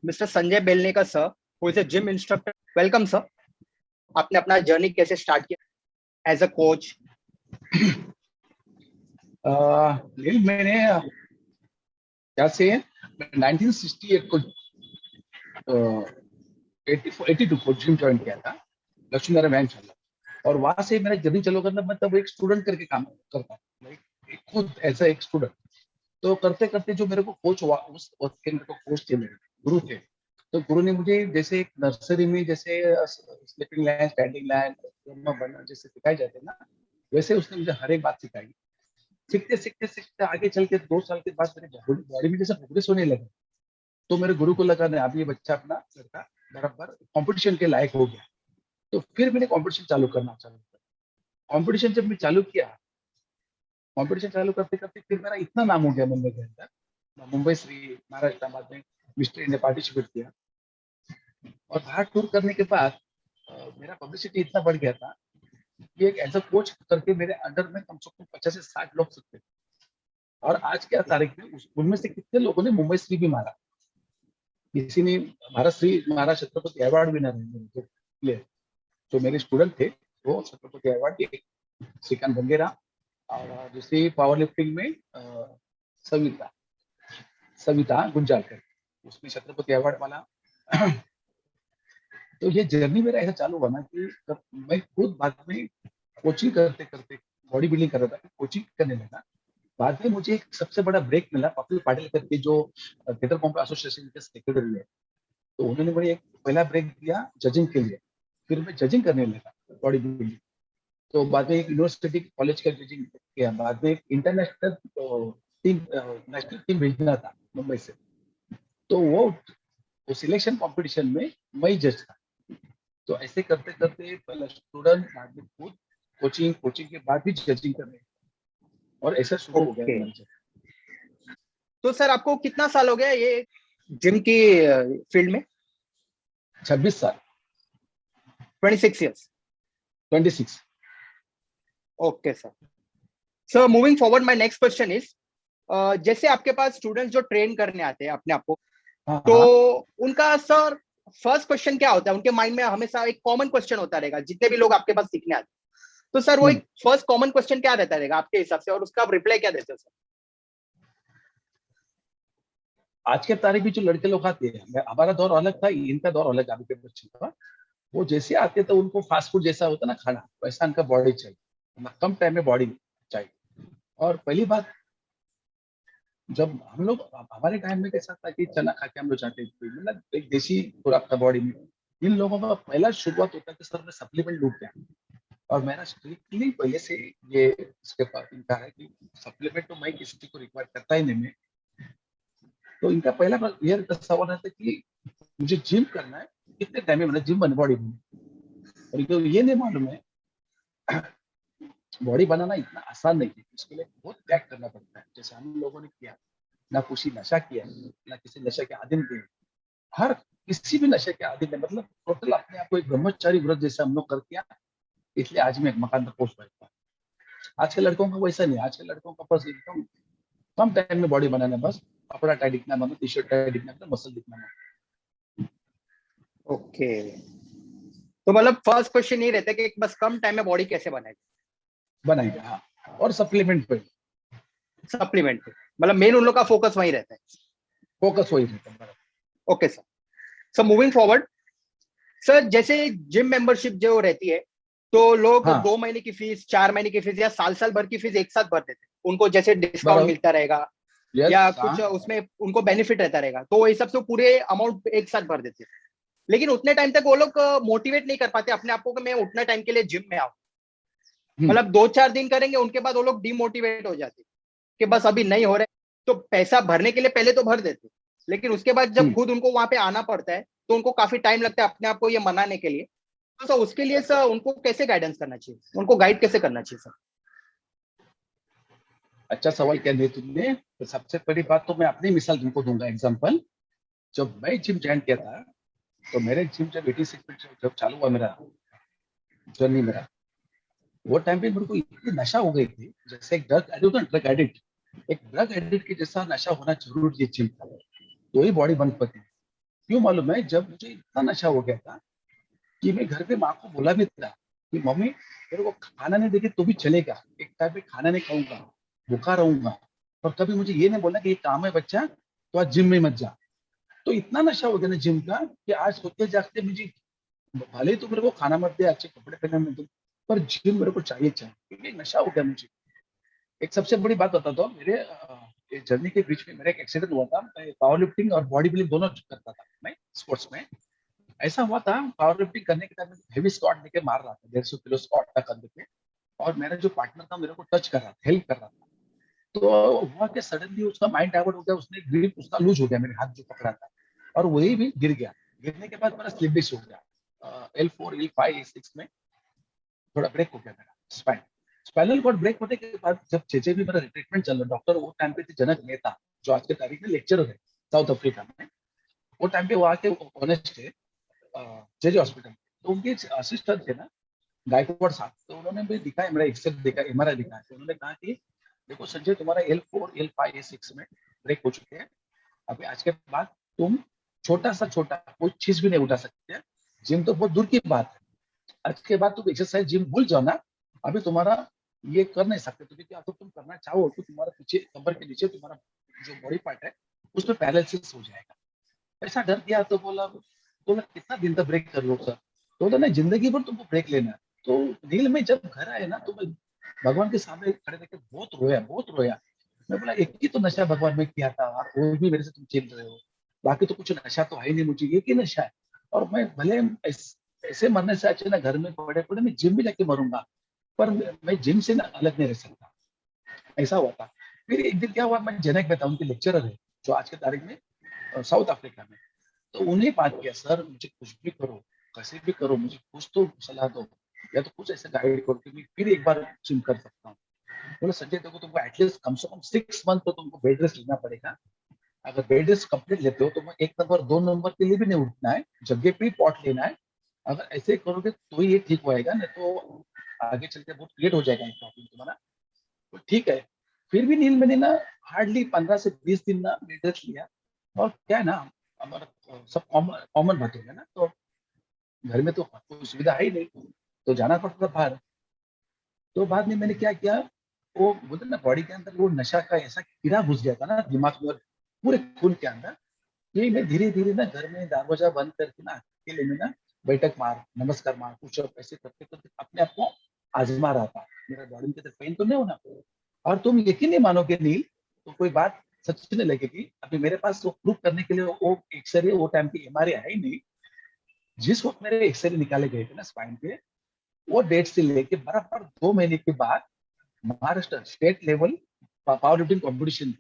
Mr. Sanjay Belnekar sir, who is a gym instructor. Welcome sir. आपने अपना journey कैसे start किया as a coach? मैंने क्या से 1968 को 82 को जिम ज्वाइन किया था, लक्ष्मी नारायण व्यायामशाला। और वहां से मेरा जर्नी चालू करना, मतलब एक स्टूडेंट करके काम करता, खुद ऐसा एक स्टूडेंट। तो करते करते जो मेरे को कोच हुआ, उस मेरे को कोच थे, मेरे गुरु थे। तो गुरु ने मुझे जैसे एक नर्सरी में जैसे स्लीपिंग लाइन, स्टैंडिंग लाइन बनना जैसे सिखाए जाते हैं ना, वैसे उसने मुझे हर एक बात सिखाई। सीखते सीखते सीखते आगे चल के 2 साल के बाद मेरे बॉडी में जैसे प्रोग्रेस होने लगा, तो मेरे गुरु को लगा नहीं, अब ये बच्चा अपना लड़का बराबर कंपटीशन के लायक हो गया। तो फिर मैंने कंपटीशन चालू किया। कंपटीशन जब मैं चालू किया, कंपटीशन चालू करते करते फिर मेरा इतना नाम हो गया मुंबई के अंदर। मुंबई श्री महाराष्ट्र में मिस्टर इंडिया पार्टिसिपेट किया, और बाहर टूर करने के बाद मेरा पब्लिसिटी इतना बढ़ गया था कि एक एज अ कोच करके मेरे अंडर में कम से कम 50 से 60 लोग सकते थे। और आज क्या तारीख में उनमें से कितने लोगों ने मुंबई श्री भी मारा, किसी ने भारत श्री महाराज छत्रपति अवार्ड विनर है मेरे जो प्लेयर, जो मेरे स्टूडेंट थे, वो छत्रपति अवार्ड के श्रीकांत बंगेरा। और दूसरी पावर लिफ्टिंग में सविता सविता गुंजालकर, उसमें छत्रपति अवार्ड वाला। तो ये जर्नी मेरा ऐसा चालू हुआ ना कि मैं खुद बाद में कोचिंग करते करते बॉडी बिल्डिंग कर रहा था, कोचिंग करने लगा। बाद में मुझे एक सबसे बड़ा ब्रेक मिला, कपिल पाटिल करके जो थिएटर कॉम्प एसोसिएशन के सेक्रेटरी है, तो उन्होंने मुझे एक पहला ब्रेक दिया जजिंग के लिए। फिर मैं जजिंग करने लगा बॉडी बिल्डिंग। तो बाद में एक यूनिवर्सिटी कॉलेज का जजिंग किया, बाद में एक इंटरनेशनल टीम, नेशनल टीम भेजना था मुंबई से। तो वो सिलेक्शन कंपटीशन में मैं जज था। तो ऐसे करते करते पहला स्टूडेंट, बाद में खुद कोचिंग, कोचिंग के बाद भी जजिंग करने, और ऐसा शुरू हो गया मेरा जर्नी। तो सर आपको कितना साल हो गया ये जिम की फील्ड में? 26 साल। 26 years. 26. Okay sir. Sir moving forward, my next question is, जैसे आपके पास स्टूडेंट्स जो ट्रेन करने आते हैं अपने आप को, तो उनका सर फर्स्ट क्वेश्चन क्या होता है? उनके माइंड में हमेशा एक कॉमन क्वेश्चन होता रहेगा, जितने भी लोग आपके पास सीखने आते हैं। तो सर वो एक फर्स्ट कॉमन क्वेश्चन क्या रहता रहेगा आपके हिसाब से, और उसका आप रिप्लाई क्या देते हो सर? आज के तारीख में जो लड़के लोग आते हैं, हमारा दौर अलग था, इनका दौर अलग अभी के बच्चे का। वो जैसे आते तो उनको फास्ट फूड जैसा होता ना खाना, वैसा उनका बॉडी चाहिए, कम टाइम में बॉडी चाहिए। और पहली बात, जब हम लोग, हमारे टाइम में कैसा था कि चना खा के हम लोग जाते थे, मतलब एक देसी खुराक था बॉडी में। इन लोगों का पहला शुरुआत होता है कि सर मैं सप्लीमेंट लूट गया। और मेरा स्ट्रिक्टली पहले से ये इसके पास इनका है कि सप्लीमेंट तो मैं किसी को रिक्वायर करता ही नहीं। मैं तो इनका पहला ये सवाल रहता है कि मुझे जिम करना है, कितने टाइम में जिम बने, बॉडी बने। और इनको ये नहीं मालूम है बॉडी बनाना इतना आसान नहीं है, उसके लिए बहुत त्याग करना पड़ता है। जैसे हम लोगों ने किया, ना किसी नशा किया, ना किसी नशे के आदि थे, हर किसी भी नशे के आदि ने, मतलब टोटल अपने आप को एक ब्रह्मचारी व्रत जैसे हम लोग कर किया। इसलिए आज मैं एक मकान पर पहुंच पाया। आज के लड़कों का वैसा नहीं, आज के लड़कों का बस एकदम कम टाइम में बॉडी बनाना, बस कपड़ा टाइट दिखना, मतलब टी शर्ट टाइट दिखना, मतलब मसल दिखना। ओके, तो मतलब फर्स्ट क्वेश्चन ये रहता है कि बस कम टाइम में बॉडी कैसे बनाएगा। हाँ, और सप्लीमेंट पे, सप्लीमेंट पे, मतलब मेन उन लोग का फोकस वही रहता है। फोकस वही रहता है। Okay sir. Sir moving forward, sir जैसे जिम मेंबरशिप जो रहती है, तो लोग 2 महीने की फीस, 4 महीने की फीस या साल साल भर की फीस एक साथ भर देते हैं, उनको जैसे डिस्काउंट मिलता रहेगा या कुछ उसमें उनको बेनिफिट रहता रहेगा, तो वो हिसाब से पूरे अमाउंट एक साथ भर देते हैं। लेकिन उतने टाइम तक वो लोग मोटिवेट नहीं कर पाते अपने आप को कि मैं उतना टाइम के लिए जिम में आऊं। मतलब 2-4 दिन करेंगे, उनके बाद वो लोग डिमोटिवेट हो जाते कि बस अभी नहीं हो रहे। तो पैसा भरने के लिए पहले तो भर देते, लेकिन उसके बाद जब खुद उनको वहां पे आना पड़ता है तो उनको काफी टाइम लगता है अपने आप को ये मनाने के लिए। तो सर उसके लिए सर उनको कैसे गाइडेंस करना चाहिए, उनको गाइड कैसे करना चाहिए सर? अच्छा सवाल क्या दिया तुमने। तो सबसे पहली बात तो मैं अपनी मिसाल तुमको दूंगा, एग्जांपल। जब मैं जिम ज्वाइन किया था, तो मेरे जिम जब 86 में जब चालू हुआ मेरा जर्नी, मेरा वो टाइम पे मेरे को इतनी नशा हो गई थी, जैसे एक ड्रग एडिक्ट, ड्रग एडिक्ट, एक ड्रग एडिक्ट के जैसा नशा होना जरूरी है जिम का, तो ही बॉडी बन पाती है। क्यों मालूम है, जब मुझे इतना नशा हो गया था कि मैं घर पे माँ को बोला भी था कि मम्मी मेरे को खाना नहीं देगी तो भी चलेगा, एक टाइम पे खाना नहीं खाऊंगा, भूखा रहूंगा, पर कभी मुझे ये नहीं बोलना कि ये काम है बच्चा, तो आज जिम में मत जा। तो इतना नशा हो गया ना जिम का कि आज सोचते जागते मुझे, भले ही तो मेरे को खाना मत दे, अच्छे कपड़े पहनने में दो, पर जिम मेरे को चाहिए चाहिए, क्योंकि नशा हो गया मुझे। एक सबसे बड़ी बात बताता हूँ, मेरे जर्नी के बीच में मेरा एक एक्सीडेंट हुआ था। मैं पावर लिफ्टिंग और बॉडी बिल्डिंग दोनों करता था मैं स्पोर्ट्स में। ऐसा हुआ था, पावर लिफ्टिंग करने के टाइम में हेवी स्क्वाट लेके मार रहा था, 150 किलो स्क्वाट था कंधे पे, और मेरा जो पार्टनर था मेरे को टच कर रहा था, हेल्प कर रहा था। तो हुआ कि सडनली उसका माइंड डाइवर्ट हो गया, उसने ग्रिप उसका लूज हो गया, मेरे हाथ जो पकड़ा था, और वही भी गिर गया। गिरने के बाद मेरा स्लिप डिस्क हो गया, L4 L5 L6 में थोड़ा ब्रेक हो गया मेरा स्पाइन। स्पाइनल कॉर्ड ब्रेक होने के बाद जब चेचे भी मेरा ट्रीटमेंट चल रहा, डॉक्टर वो टाइम पे थे जनक मेहता, जो आज के तारीख में लेक्चरर है साउथ अफ्रीका में। वो टाइम पे वो आके ऑनेस्ट है जेजे हॉस्पिटल, तो उनके असिस्टेंट थे ना गायकवाड़ साहब, तो उन्होंने भी दिखाया, मेरा एक्सरे देखा, एमआरआई दिखा, तो उन्होंने कहा कि देखो संजय, तुम्हारा L4 L5 L6 में ब्रेक हो चुके हैं, अभी आज के बाद तुम छोटा सा छोटा कोई चीज भी नहीं उठा सकते, जिम तो बहुत दूर की बात है, आज के बाद तुम एक्सरसाइज जिम भूल जाओ ना, अभी तुम्हारा ये कर नहीं सकते, तो क्या तो तुम करना चाहो तो तुम्हारा पीछे कमर के नीचे तुम्हारा जो बॉडी पार्ट है उसमें पैरालिसिस हो जाएगा। ऐसा डर गया, तो बोला, कितना दिन तक ब्रेक कर लो सर, तो बोला नहीं, जिंदगी भर तुमको ब्रेक लेना है। तो रील में जब घर आए ना, तो मैं भगवान के सामने खड़े रह के बहुत रोया, बहुत रोया। मैं बोला एक ही तो नशा भगवान में किया था, और वो भी मेरे से तुम छीन रहे हो, बाकी तो कुछ नशा तो है ही नहीं, मुझे एक ही नशा है। और मैं भले ऐसे मरने से अच्छे ना घर में पड़े पड़े मैं जिम भी जाके मरूंगा, पर मैं जिम से ना अलग नहीं रह सकता। ऐसा हुआ था। फिर एक दिन क्या हुआ, मैं जनक में था, उनके लेक्चरर है जो आज के तारीख में साउथ अफ्रीका में। तो उन्हें बात किया, सर मुझे कुछ भी करो, कैसे भी करो, मुझे कुछ तो सलाह दो, या तो कुछ ऐसे गाइड करो कि मैं फिर एक बार जिम कर सकता हूँ। बोले संजय देखो, तुमको एटलीस्ट कम से कम 6 मंथ तो तुमको बेड रेस्ट लेना पड़ेगा। अगर बेड रेस्ट कंप्लीट लेते हो तो मैं 1 नंबर 2 नंबर के लिए भी नहीं उठना है, जगह पे ही पॉट लेना है। अगर ऐसे करोगे तो ही ये ठीक होएगा, नहीं तो आगे चल के बहुत लेट हो जाएगा प्रॉब्लम तुम्हारा। तो ठीक है। फिर भी नील मैंने ना हार्डली 15 से 20 दिन ना बेड रेस्ट लिया। और क्या है ना, हमारा सब कॉमन कॉमन बात हो गया ना, तो घर में तो कोई सुविधा है ही नहीं, तो जाना पड़ता था बाहर। तो बाद में मैंने क्या किया, वो बोलते ना बॉडी के अंदर वो नशा का ऐसा कीड़ा घुस गया था ना दिमाग में और पूरे खून के अंदर, ये मैं धीरे धीरे ना घर में दरवाजा बंद करके ना अकेले में ना बैठक मार, नमस्कार मार, पुशअप ऐसे करते करते अपने आप को आजमा रहा था, मेरा बॉडी में पेन तो नहीं होना। और तुम यकीन नहीं मानोगे नील, तो कोई बात सच नहीं लगेगी, अभी मेरे पास वो प्रूफ करने के लिए वो एक्सरे, वो टाइम की एमआरआई है ही नहीं। जिस वक्त मेरे एक्सरे निकाले गए थे ना स्पाइन पे, वो डेट से लेके बराबर 2 महीने के बाद Maharashtra state level power lifting competition,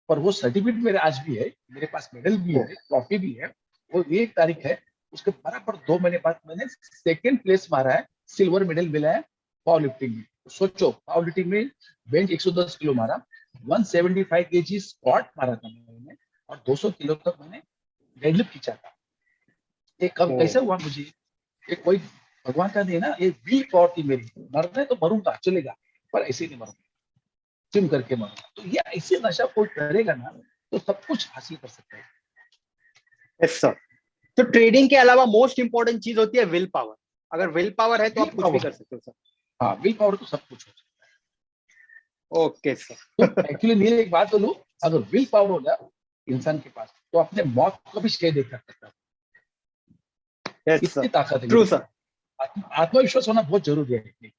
और वो सर्टिफिकेट मेरे आज भी है, मेरे पास मेडल भी है, ट्रॉफी भी है। वो ये एक तारीख है, उसके बराबर 2 महीने बाद मैंने सेकेंड प्लेस मारा है, सिल्वर मेडल मिला है पावर लिफ्टिंग में। तो सोचो, पावर लिफ्टिंग में बेंच 110 किलो मारा, 175 kg स्क्वाट मारा था मैंने, और 200 किलो तक मैंने डेडलिफ्ट खींचा था। ये कब कैसे हुआ मुझे, ये कोई भगवान का नहीं है ना, ये विल पावर थी मेरी, मरना है तो मरूंगा चलेगा, पर ऐसे नहीं मरूंगा, जिम करके मरूंगा। तो ये ऐसे नशा कोई करेगा ना, तो सब कुछ हासिल कर सकता है। Yes sir. तो ट्रेडिंग के अलावा मोस्ट इंपॉर्टेंट चीज होती है विल पावर। अगर विल पावर है तो विल आप कुछ भी पावर, कर सकते हो सर। हाँ विल पावर तो सब कुछ हो सकता ओके है। सर। तो एक्चुअली मेरी एक बात बोलूं, अगर विल पावर होगा इंसान के पास, तो अपने मौत को भी शेयर देख सकता है, यस इतनी सर। ताकत है ट्रू मेरे सर। पास। आत्मविश्वास होना बहुत जरूरी है।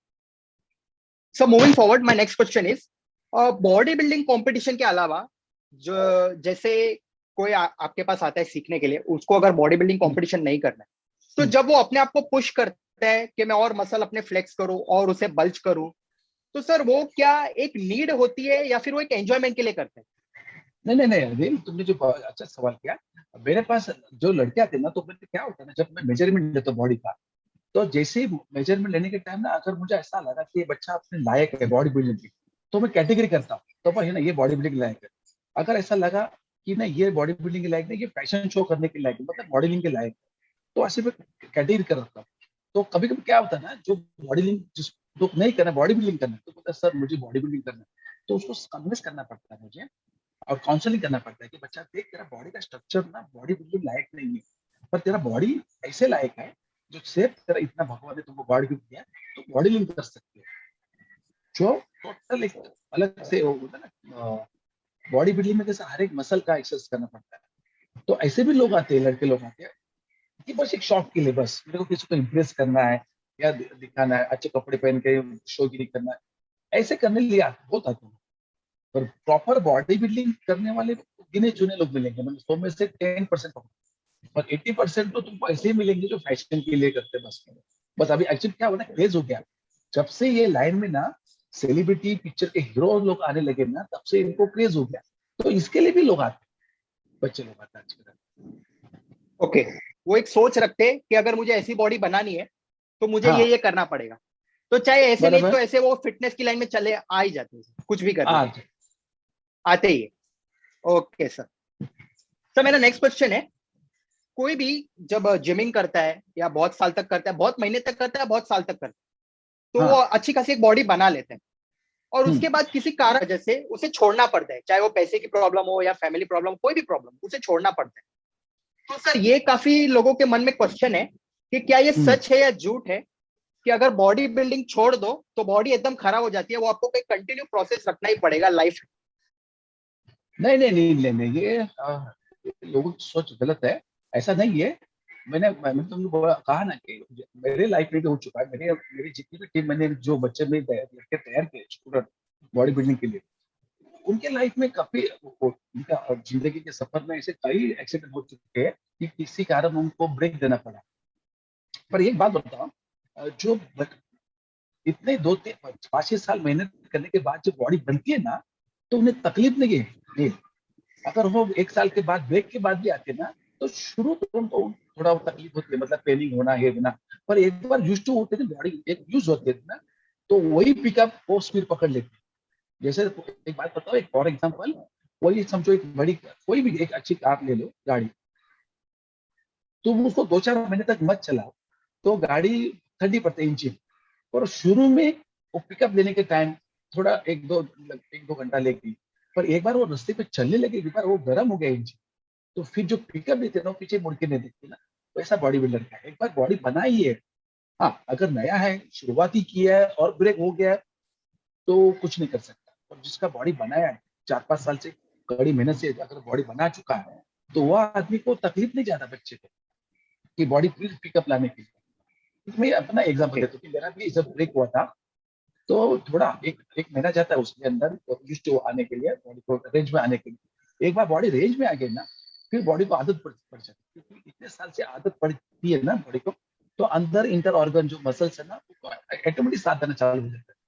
So moving forward, my next question is, body building competition के अलावा जो, जैसे कोई आपके पास आता है सीखने के लिए, उसको अगर बॉडी बिल्डिंग कंपटीशन नहीं करना है, तो जब वो अपने आप को पुश करता है कि मैं और मसल अपने फ्लेक्स करूं और उसे बल्ज करूं, तो सर वो क्या एक नीड होती है या फिर वो एक एंजॉयमेंट के लिए करते हैं? नहीं नहीं नहीं अनिल, तुमने जो अच्छा सवाल किया। मेरे पास जो लड़के आते हैं ना, तो मैंने क्या होता है ना, जब मैं मेजरमेंट लेता हूँ बॉडी का, तो जैसे ही मेजरमेंट लेने के टाइम ना, अगर मुझे ऐसा लगा कि ये बच्चा अपने लायक है बॉडी बिल्डिंग की, तो मैं कैटेगरी करता हूँ, तो भाई है ना ये बॉडी बिल्डिंग लायक है। अगर ऐसा लगा कि नहीं ये बॉडी बिल्डिंग के लायक नहीं, ये फैशन शो करने के लायक है, मतलब मॉडलिंग के लायक है, तो ऐसे में कैटेगरी कर रखता हूँ। तो कभी कभी क्या होता है ना, जो मॉडलिंग जिस तो नहीं करना, बॉडी बिल्डिंग करना है, तो बोलता है सर मुझे बॉडी बिल्डिंग करना है, तो उसको कन्विंस करना पड़ता है मुझे। और काउंसलिंग करना पड़ता है कि बच्चा देख, तेरा बॉडी का स्ट्रक्चर ना बॉडी बिल्डिंग लायक नहीं है, पर तेरा बॉडी ऐसे लायक है, जो शेप तेरा इतना भगवान ने तुमको बॉडी बिल्ड दिया, तो बॉडी बिल्ड कर सकते हो। जो टोटल एक अलग से होता है ना, बॉडी बिल्डिंग में जैसे हर एक मसल का एक्सरसाइज करना पड़ता है, तो ऐसे भी लोग आते हैं, लड़के लोग आते हैं कि बस एक शौक के लिए, बस मेरे को किसी को इम्प्रेस करना है या दिखाना है, अच्छे कपड़े पहन के शो गिरी करना है, ऐसे करने के लिए बहुत आते हैं। पर प्रॉपर बॉडी बिल्डिंग करने वाले गिने चुने लोग मिलेंगे, मतलब 100 में से 10% होंगे, और 80% तो तुमको ऐसे ही मिलेंगे जो फैशन के लिए करते हैं बस। बस अभी एक्चुअली क्या होना, क्रेज हो गया जब से ये लाइन में ना सेलिब्रिटी पिक्चर के हीरो लोग आने लगे ना, तब से इनको क्रेज हो गया, तो इसके लिए भी लोग आते हैं, बच्चे लोग आते हैं। ओके, वो एक सोच रखते हैं कि अगर मुझे ऐसी बॉडी बनानी है तो मुझे हाँ ये करना पड़ेगा, तो चाहे ऐसे नहीं बराबर। तो ऐसे वो फिटनेस की लाइन में चले आ ही जाते हैं, कुछ भी करने के आज लिए आते ही है। Okay sir. सर मेरा नेक्स्ट क्वेश्चन है, कोई भी जब जिमिंग करता है या बहुत साल तक करता है, बहुत महीने तक करता है, बहुत साल तक करता है, तो वो हाँ। अच्छी खासी एक बॉडी बना लेते हैं, और हम्म। उसके बाद किसी कारण वजह से उसे छोड़ना पड़ता है, चाहे वो पैसे की प्रॉब्लम हो या फैमिली प्रॉब्लम, कोई भी प्रॉब्लम, उसे छोड़ना पड़ता है। तो सर ये काफी लोगों के मन में क्वेश्चन है कि क्या ये हम्म। सच है या झूठ है कि अगर बॉडी बिल्डिंग छोड़ दो तो बॉडी एकदम खराब हो जाती है, वो आपको कोई कंटिन्यू प्रोसेस रखना ही पड़ेगा लाइफ। नहीं नहीं नहीं नहीं नहीं, ये लोगों की सोच गलत है, ऐसा नहीं है। मैंने तुमको कहा ना कि मेरे लाइफ में भी हो चुका है, मेरी जितनी भी टीम, मैंने जो बच्चे में लड़के तैयार किए स्टूडेंट बॉडी बिल्डिंग के लिए, उनके लाइफ में काफी उनका जिंदगी के सफर में ऐसे कई एक्सीडेंट हो चुके हैं कि किसी कारण उनको ब्रेक देना पड़ा। पर एक बात बताओ, जो इतने 2 3 5 6 साल मेहनत करने के बाद जो बॉडी बनती है ना, तो उन्हें तकलीफ नहीं है, नहीं। अगर वो 1 साल के बाद ब्रेक के बाद भी आते ना, तो शुरू तो उनको थोड़ा तकलीफ होती है, मतलब पेनिंग होना है ना, पर एक बार यूज टू होते थे, बॉडी एक यूज होती है ना, तो वही पिकअप वो स्पीड पकड़ लेती है। जैसे एक बात बताओ, एक फॉर एग्जाम्पल, वही समझो एक बड़ी, कोई भी एक अच्छी कार ले लो, गाड़ी, तुम उसको 2 4 महीने तक मत चलाओ, तो गाड़ी ठंडी पड़ती है इंजन, और शुरू में वो पिकअप लेने के टाइम थोड़ा 1 2 घंटा लेगी, पर एक बार वो रास्ते पे चलने लगे, एक बार वो गर्म हो गया इंजन, तो फिर जो पिकअप लेते ना, पीछे मुड़ के नहीं देखते ना, वैसा बॉडी बिल्डर का है। एक बार बॉडी बना ही है, हाँ अगर नया है, शुरुआती किया है और ब्रेक हो गया है, तो कुछ नहीं कर सकता। और जिसका बॉडी बनाया है 4 5 साल से कड़ी मेहनत से अगर बॉडी बना चुका है, तो वह आदमी को तकलीफ नहीं ज्यादा बच्चे को कि बॉडी फिर पिकअप लाने के लिए। मैं अपना एग्जांपल ओके। देता हूँ कि मेरा भी जब ब्रेक हुआ था, तो थोड़ा एक एक महीना जाता है उसके अंदर यूज्ड टू आने के लिए, बॉडी को रेंज में आने के लिए। एक बार बॉडी रेंज में आ गई ना, फिर बॉडी को आदत पड़ जाती है, क्योंकि इतने साल से आदत पड़ती है ना बॉडी को, तो अंदर इंटर ऑर्गन जो मसल्स है ना, ऑटोमेटिक साथ देना चालू हो जाता है।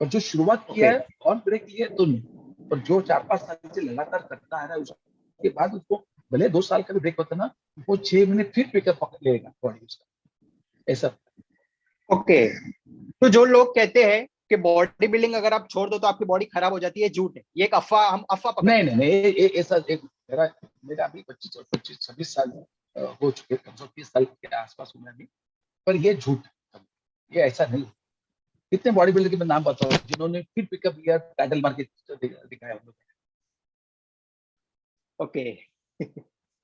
और जो शुरुआत किया ओके। है और ब्रेक लिया है तो नहीं, और जो 4 5 साल से लगातार करता है ना, उसके बाद उसको भले 2 साल का भी ब्रेक होता है ना, वो 6 महीने फिर पिकअप पकड़ लेगा बॉडी उसका, ऐसा। ओके, तो जो लोग कहते हैं कि बॉडी बिल्डिंग अगर आप छोड़ दो तो आपकी बॉडी खराब हो जाती है, झूठ है, ये एक अफवाह, हम अफवाह नहीं पकड़ते हैं नहीं इसको। नहीं, ऐसा एक मेरा मेरा अभी 25 26 27 साल हो चुके, कम से कम 30 साल के आसपास हूँ मैं अभी, पर ये झूठ है, ये ऐसा नहीं। कितने बॉडी बिल्डर के मैं नाम बताऊं जिन्होंने फिर पिकअप लिया, टाइटल मार के दिखाया हम लोग। ओके।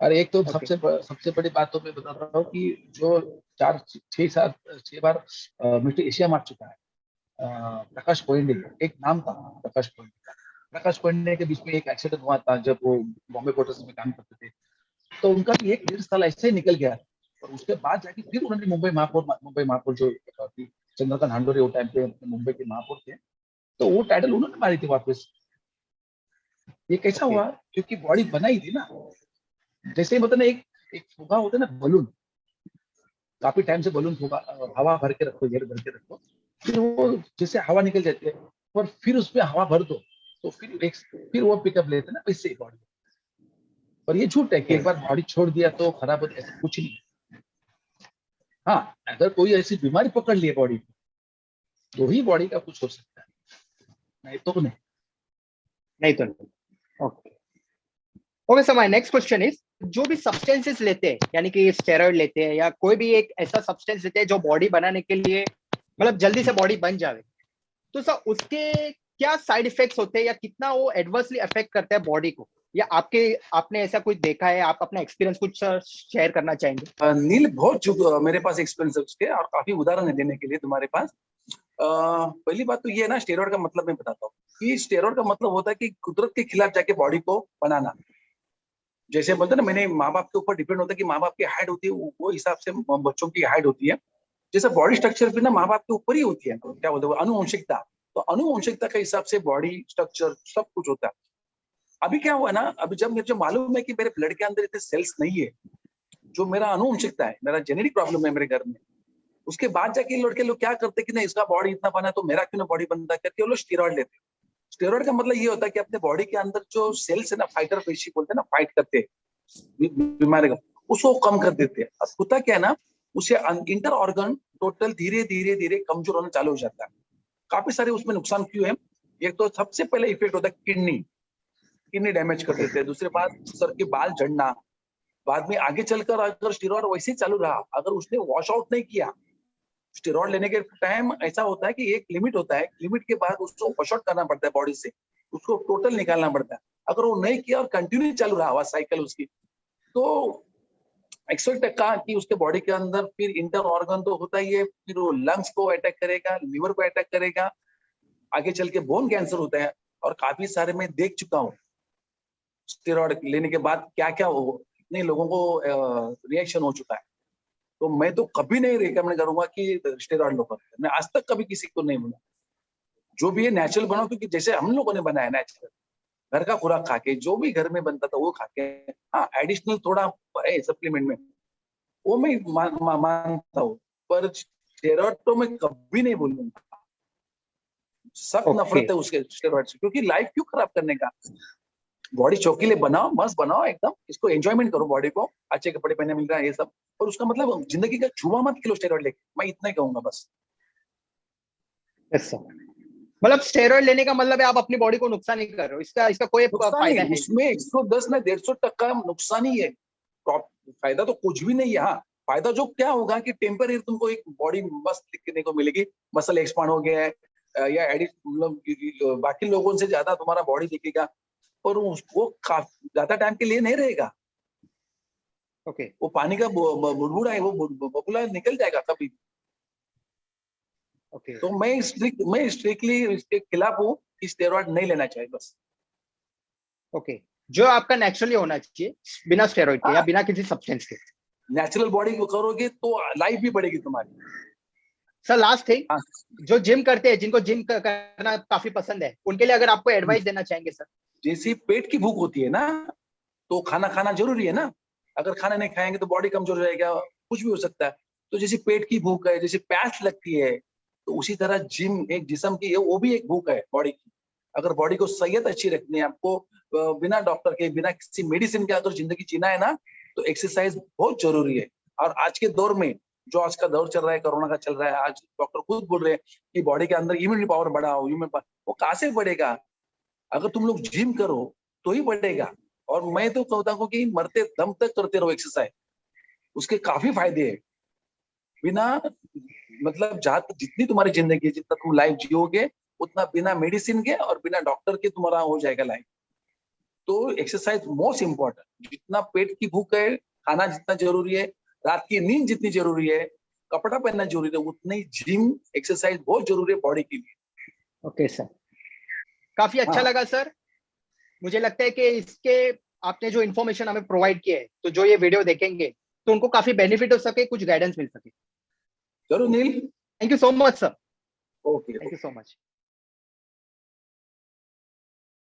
और एक तो ओके। सबसे बड़ी बात तो मैं बता रहा हूँ कि जो 6 बार मिस्टर एशिया मार चुका है, प्रकाश कोयंडे, एक नाम था प्रकाश कोयंडे का। प्रकाश कोयंडे के बीच में एक एक्सीडेंट हुआ था जब वो बॉम्बे पोर्ट्स में काम करते थे, तो उनका भी 1 1.5 साल ऐसे ही निकल गया, और उसके बाद जाके फिर उन्होंने मुंबई महापौर जो अभी चंद्रकांत हांडोरे वो टाइम पे मुंबई के महापौर थे, तो वो टाइटल उन्होंने मारी थी वापस। ये कैसा ओके। हुआ, क्योंकि बॉडी बनाई थी ना। जैसे ही मतलब एक एक फुगा होता है ना बलून, काफी टाइम से बलून फुगा, हवा भर के रखो, एयर भर के रखो, फिर वो जैसे हवा निकल जाती है, और फिर उसमें हवा भर दो, तो फिर वो पिकअप लेते हैं ना, वैसे बॉडी। और ये झूठ है कि ओके। एक बार बॉडी छोड़ दिया तो खराब होती, ऐसा कुछ नहीं। हाँ, अगर कोई ऐसी बीमारी पकड़ ली बॉडी को, तो ही बॉडी का कुछ हो सकता है, नहीं तो नहीं। नहीं तो नहीं। Okay. Okay sir, my next question is, जो भी सब्सटेंसेस लेते हैं, यानी कि स्टेरॉइड लेते हैं या कोई भी एक ऐसा सब्सटेंस लेते हैं जो बॉडी बनाने के लिए मतलब जल्दी से बॉडी बन जावे, तो सर उसके क्या साइड इफेक्ट्स होते हैं या कितना वो एडवर्सली अफेक्ट करता है बॉडी को, या आपने ऐसा कुछ देखा है, आप अपना एक्सपीरियंस कुछ शेयर करना चाहेंगे? नील, बहुत मेरे पास एक्सपीरियंस है उसके, और काफी उदाहरण है देने के लिए तुम्हारे पास। पहली बात तो ये है ना, स्टेरॉइड का मतलब मैं बताता हूँ कि स्टेरॉइड का मतलब होता है कि कुदरत के खिलाफ जाके बॉडी को बनाना। जैसे बोलते हैं ना, मैंने माँ बाप के ऊपर डिपेंड होता है कि माँ बाप की हाइट होती है, वो हिसाब से बच्चों की हाइट होती है। जैसे बॉडी स्ट्रक्चर भी ना माँ बाप के ऊपर ही होती है, क्या बोलते हैं, अनुवंशिकता। तो अनुवंशिकता के हिसाब से बॉडी स्ट्रक्चर सब कुछ होता है। अभी क्या हुआ ना, अभी जब मुझे मालूम है कि मेरे ब्लड के अंदर इतने सेल्स नहीं है, जो मेरा अनुवंशिकता है, मेरा जेनेटिक प्रॉब्लम है मेरे घर में, उसके बाद जाके लड़के लोग क्या करते कि नहीं, इसका बॉडी इतना बना तो मेरा क्यों ना बॉडी बनता, करके वो लोग स्टेरॉइड लेते हैं। स्टेरॉइड का मतलब ये होता है कि अपने बॉडी के अंदर जो सेल्स है ना, फाइटर पेशी बोलते हैं ना, फाइट करते हैं बीमारी को, उसको कम कर देते हैं। अब होता क्या है ना, उसे इंटर ऑर्गन टोटल धीरे धीरे धीरे कमजोर होना चालू हो जाता है। काफी सारे उसमें नुकसान क्यों है? एक तो सबसे पहले इफेक्ट होता है किडनी डैमेज कर देते हैं। दूसरी बात, सर के बाल झड़ना। बाद में आगे चलकर अगर स्टेरॉइड वैसे ही चालू रहा, अगर उसने वॉश आउट नहीं किया, स्टेरॉइड लेने के टाइम ऐसा होता है कि एक लिमिट होता है, लिमिट के बाद उसको वॉश आउट करना पड़ता है बॉडी से, उसको टोटल निकालना पड़ता है। अगर वो नहीं किया और कंटिन्यू चालू रहा साइकिल उसकी, तो एक्सपेक्ट का कि उसके बॉडी के अंदर फिर इंटर ऑर्गन तो होता ही है, फिर वो लंग्स को अटैक करेगा, लिवर को अटैक करेगा, आगे चल के बोन कैंसर होता है। और काफी सारे मैं देख चुका हूँ स्टेरॉइड लेने के बाद क्या क्या कितने लोगों को रिएक्शन हो चुका है। तो मैं तो कभी नहीं रिकमेंड करूंगा कि स्टेरॉइड लो करके, मैं आज तक कभी किसी को नहीं बोला। जो भी है नेचुरल बनाओ, क्योंकि जैसे हम लोगों ने बनाया नेचुरल, घर का खुराक खा के, जो भी घर में बनता था वो खा के, हाँ एडिशनल थोड़ा है सप्लीमेंट में, वो मैं मानता हूँ, पर स्टेरॉइड तो मैं कभी नहीं बोलूंगा। सख्त नफरत है उसके स्टेरॉइड से, क्योंकि लाइफ क्यों खराब करने का। बॉडी चौकीले बनाओ, मस्त बनाओ एकदम, इसको एंजॉयमेंट करो, बॉडी को अच्छे कपड़े पहने मिल रहा है ये सब, और उसका मतलब जिंदगी का छुआ मत किलो स्टेरॉइड लेके, मैं इतना ही कहूंगा बस। मतलब स्टेरॉइड लेने का मतलब है आप अपनी बॉडी को नुकसान नहीं कर रहे हो, इसका इसका कोई फायदा है? उसमें 110 में 150% नुकसान ही है, फायदा तो कुछ भी नहीं है। हाँ, फायदा जो क्या होगा कि टेम्पररी तुमको एक बॉडी मस्त दिखने को मिलेगी, मसल एक्सपांड हो गया है, या एडिट मतलब बाकी लोगों से ज्यादा तुम्हारा बॉडी दिखेगा, और वो ज्यादा टाइम के लिए नहीं रहेगा। ओके। वो पानी का बुलबुला है, वो बबुला निकल जाएगा कभी। ओके। तो मैं स्ट्रिक्टली इसके खिलाफ हूँ कि स्टेरॉइड नहीं लेना चाहिए बस। ओके। जो आपका नेचुरली होना चाहिए, बिना स्टेरॉइड के या बिना किसी सब्सटेंस के। नेचुरल बॉडी को करोगे तो लाइफ भी बढ़ेगी तुम्हारी। सर लास्ट थिंग, जो जिम करते हैं, जिनको जिम करना काफी पसंद है, उनके लिए अगर आपको एडवाइस देना चाहेंगे सर? जैसे पेट की भूख होती है ना, तो खाना खाना जरूरी है ना। अगर खाना नहीं खाएंगे तो बॉडी कमजोर हो जाएगा, कुछ भी हो सकता है। तो जैसे पेट की भूख है, जैसे प्यास लगती है, तो उसी तरह जिम एक जिस्म की है, वो भी एक भूख है बॉडी की। अगर बॉडी को सेहत अच्छी रखनी है आपको, बिना डॉक्टर के, बिना किसी मेडिसिन के अगर जिंदगी जीना है ना, तो एक्सरसाइज बहुत जरूरी है। और आज के दौर में, जो आज का दौर चल रहा है, कोरोना का चल रहा है, आज डॉक्टर खुद बोल रहे हैं कि बॉडी के अंदर इम्यूनिटी पावर बढ़ाओ, वो कहाँ से बढ़ेगा? अगर तुम लोग जिम करो तो ही बढ़ेगा। और मैं तो कहता हूँ कि मरते दम तक करते रहो एक्सरसाइज, उसके काफी फायदे हैं। बिना मतलब जितनी तुम्हारी जिंदगी है, जितना तुम लाइफ जियोगे, उतना बिना मेडिसिन के और बिना डॉक्टर के तुम्हारा हो जाएगा लाइफ। तो एक्सरसाइज मोस्ट इम्पोर्टेंट। जितना पेट की भूख है, खाना जितना जरूरी है, रात की नींद जितनी जरूरी है, कपड़ा पहनना जरूरी है, उतना ही जिम एक्सरसाइज बहुत जरूरी है बॉडी के लिए। ओके सर, काफी अच्छा लगा सर। मुझे लगता है कि इसके आपने जो इन्फॉर्मेशन हमें प्रोवाइड किया है, तो जो ये वीडियो देखेंगे तो उनको काफी बेनिफिट हो सके, कुछ गाइडेंस मिल सके। जरूर Neel, thank you so much sir. Okay, thank you so much.